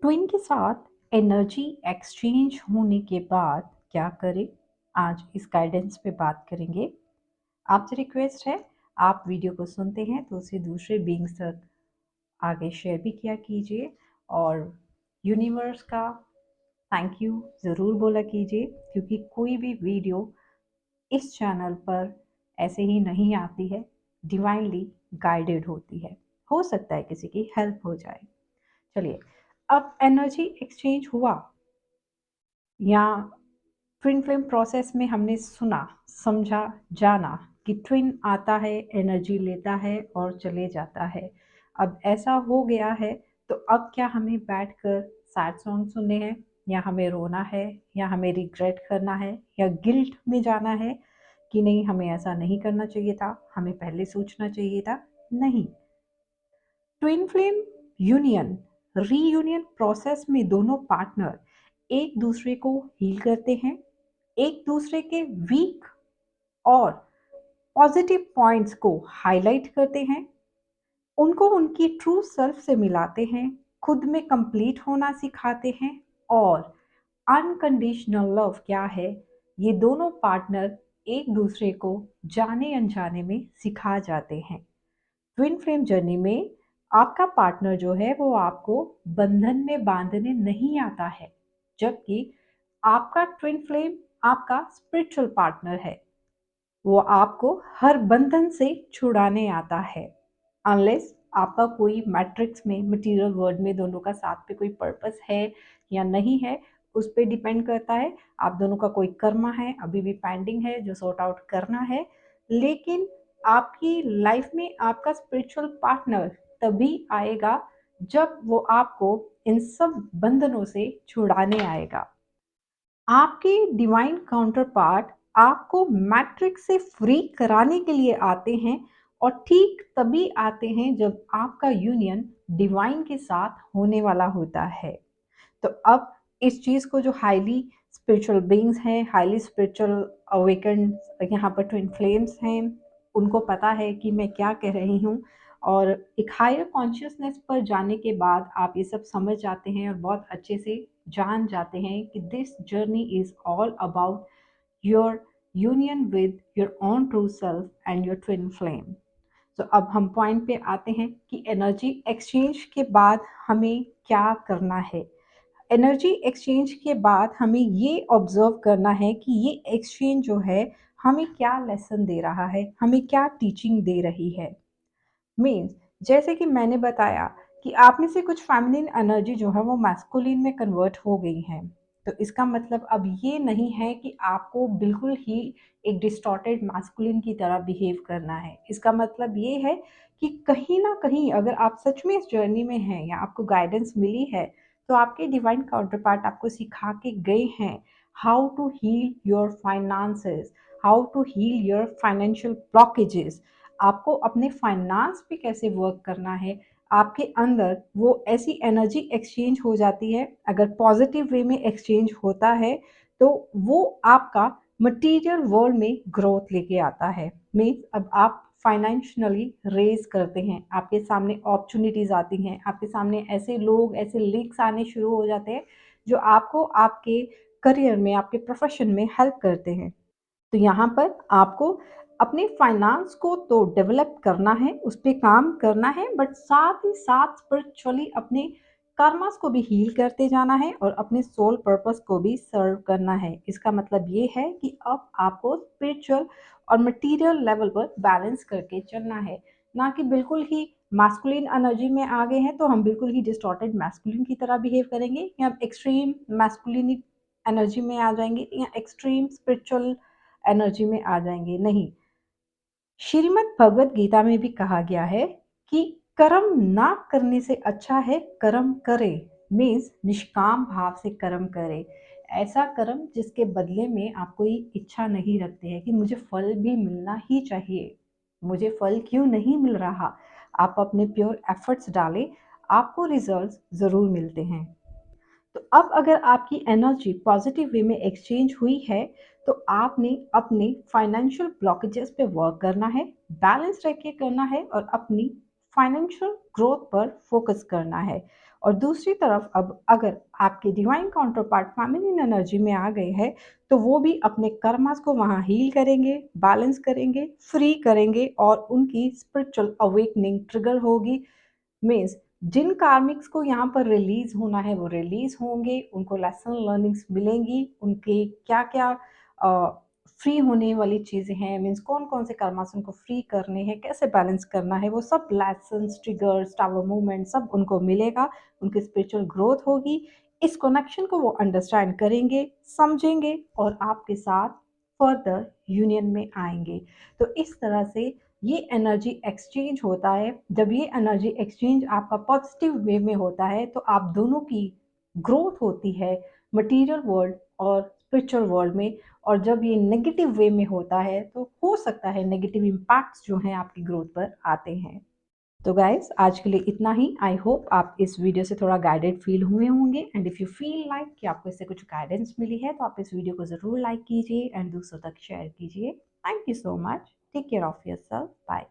Twin के साथ energy exchange होने के बाद क्या करें? आज इस गाइडेंस पे बात करेंगे। आपसे रिक्वेस्ट है, आप वीडियो को सुनते हैं तो उसे दूसरे बीइंग्स तक आगे शेयर भी किया कीजिए और यूनिवर्स का थैंक यू ज़रूर बोला कीजिए, क्योंकि कोई भी वीडियो इस चैनल पर ऐसे ही नहीं आती है, डिवाइनली गाइडेड होती है। हो सकता है किसी की हेल्प हो जाए। चलिए, अब एनर्जी एक्सचेंज हुआ या ट्विन फ्लेम प्रोसेस में हमने सुना, समझा, जाना कि ट्विन आता है, एनर्जी लेता है और चले जाता है। अब ऐसा हो गया है, तो अब क्या हमें बैठकर सैड सॉन्ग सुनने हैं, या हमें रोना है, या हमें रिग्रेट करना है, या गिल्ट में जाना है कि नहीं, हमें ऐसा नहीं करना चाहिए था, हमें पहले सोचना चाहिए था? नहीं। Twin flame union reunion process में दोनों पार्टनर एक दूसरे को हील करते हैं, एक दूसरे के वीक और पॉजिटिव पॉइंट्स को हाईलाइट करते हैं, उनको उनकी ट्रू सेल्फ से मिलाते हैं, खुद में कंप्लीट होना सिखाते हैं और अनकंडीशनल लव क्या है, ये दोनों पार्टनर एक दूसरे को जाने अनजाने में सिखा जाते हैं। ट्विन फ्लेम जर्नी में आपका पार्टनर जो है वो आपको बंधन में बांधने नहीं आता है, जबकि आपका ट्विन फ्लेम आपका स्पिरिचुअल पार्टनर है। वो आपको हर बंधन से छुड़ाने आता है। अनलेस आपका कोई मैट्रिक्स में, मटेरियल वर्ल्ड में दोनों का साथ पे कोई पर्पस है या नहीं है, उस पे डिपेंड करता है। आप दोनों का कोई कर्मा है, अभी भी पेंडिंग है, जो सॉर्ट आउट करना है। लेकिन आपकी लाइफ में आपका स्पिरिचुअल पार्टनर तभी आएगा जब वो आपको इन सब बंधनों से छुड़ाने आएगा। आपके डिवाइन काउंटर पार्ट आपको मैट्रिक्स से फ्री कराने के लिए आते हैं, और ठीक तभी आते हैं जब आपका यूनियन डिवाइन के साथ होने वाला होता है। तो अब इस चीज़ को जो हाईली स्पिरिचुअल बीइंग्स हैं, हाईली स्पिरिचुअल अवेकन्ड यहाँ पर ट्विन फ्लेम्स हैं, उनको पता है कि मैं क्या कह रही हूँ। और एक हायर कॉन्शियसनेस पर जाने के बाद आप ये सब समझ जाते हैं और बहुत अच्छे से जान जाते हैं कि this journey is all about your union with your own true self and your twin flame. तो अब हम पॉइंट पे आते हैं कि एनर्जी एक्सचेंज के बाद हमें क्या करना है। एनर्जी एक्सचेंज के बाद हमें ये ऑब्जर्व करना है कि ये एक्सचेंज जो है हमें क्या लेसन दे रहा है, हमें क्या टीचिंग दे रही है। मीन्स, जैसे कि मैंने बताया कि आप में से कुछ फेमिनिन एनर्जी जो है वो मैस्कुलिन में कन्वर्ट हो गई हैं। तो इसका मतलब अब ये नहीं है कि आपको बिल्कुल ही एक डिस्टॉर्टेड मैस्कुलिन की तरह बिहेव करना है। इसका मतलब ये है कि कहीं ना कहीं अगर आप सच में इस जर्नी में हैं या आपको गाइडेंस मिली है, तो आपके डिवाइन काउंटर पार्ट आपको सिखा के गए हैं how to heal your finances, how to heal your financial blockages, आपको अपने फाइनेंस पे कैसे वर्क करना है। आपके अंदर वो ऐसी एनर्जी एक्सचेंज हो जाती है, अगर पॉजिटिव वे में एक्सचेंज होता है तो वो आपका मटेरियल वर्ल्ड में ग्रोथ लेके आता है। मीन्स अब आप फाइनेंशियली रेज करते हैं, आपके सामने अपॉर्चुनिटीज आती हैं, आपके सामने ऐसे लोग, ऐसे लिंक्स आने शुरू हो जाते हैं जो आपको आपके करियर में, आपके प्रोफेशन में हेल्प करते हैं। तो यहाँ पर आपको अपने फाइनेंस को तो डेवलप करना है, उस पे काम करना है, बट साथ ही साथ स्पिरिचुअली अपने कर्मास को भी हील करते जाना है और अपने सोल पर्पस को भी सर्व करना है। इसका मतलब ये है कि अब आपको स्पिरिचुअल और मटेरियल लेवल पर बैलेंस करके चलना है, ना कि बिल्कुल ही मैस्कुलिन एनर्जी में आ गए हैं तो हम बिल्कुल ही डिस्टॉर्टेड मैस्कुलिन की तरह बिहेव करेंगे, या एक्सट्रीम मैस्कुलिन एनर्जी में आ जाएंगे, या एक्सट्रीम स्पिरिचुअल एनर्जी में आ जाएंगे। नहीं, श्रीमद् भगवत गीता में भी कहा गया है कि कर्म ना करने से अच्छा है कर्म करे। मीन्स निष्काम भाव से कर्म करे, ऐसा कर्म जिसके बदले में आप कोई इच्छा नहीं रखते हैं कि मुझे फल भी मिलना ही चाहिए, मुझे फल क्यों नहीं मिल रहा। आप अपने प्योर एफर्ट्स डालें, आपको रिजल्ट्स ज़रूर मिलते हैं। तो अब अगर आपकी एनर्जी पॉजिटिव वे में एक्सचेंज हुई है, तो आपने अपने फाइनेंशियल ब्लॉकेजेस पे वर्क करना है, बैलेंस रख के करना है और अपनी फाइनेंशियल ग्रोथ पर फोकस करना है। और दूसरी तरफ अब अगर आपके divine counter part feminine energy में आ गए हैं, तो वो भी अपने कर्मास को वहाँ हील करेंगे, बैलेंस करेंगे, फ्री करेंगे और उनकी स्पिरिचुअल अवेकनिंग ट्रिगर होगी। मीन्स जिन कार्मिक्स को यहाँ पर रिलीज होना है वो रिलीज होंगे, उनको लेसन लर्निंग्स मिलेंगी, उनके क्या क्या फ्री होने वाली चीज़ें हैं, मीन्स कौन कौन से कर्मास उनको फ्री करने हैं, कैसे बैलेंस करना है, वो सब लेसन्स, ट्रिगर्स, टावर मूवमेंट सब उनको मिलेगा, उनकी स्पिरिचुअल ग्रोथ होगी। इस कनेक्शन को वो अंडरस्टैंड करेंगे, समझेंगे और आपके साथ फर्दर यूनियन में आएंगे। तो इस तरह से ये एनर्जी एक्सचेंज होता है। जब ये एनर्जी एक्सचेंज आपका पॉजिटिव वे में होता है तो आप दोनों की ग्रोथ होती है मटेरियल वर्ल्ड और स्पिरिचुअल वर्ल्ड में। और जब ये नेगेटिव वे में होता है तो हो सकता है नेगेटिव इम्पैक्ट्स जो हैं आपकी ग्रोथ पर आते हैं। तो गाइस आज के लिए इतना ही। आई होप आप इस वीडियो से थोड़ा गाइडेड फील हुए होंगे and if you feel like कि आपको इससे कुछ गाइडेंस मिली है तो आप इस वीडियो को ज़रूर लाइक कीजिए एंड दूसरों तक शेयर कीजिए। Thank you so much. Take care of yourself. Bye.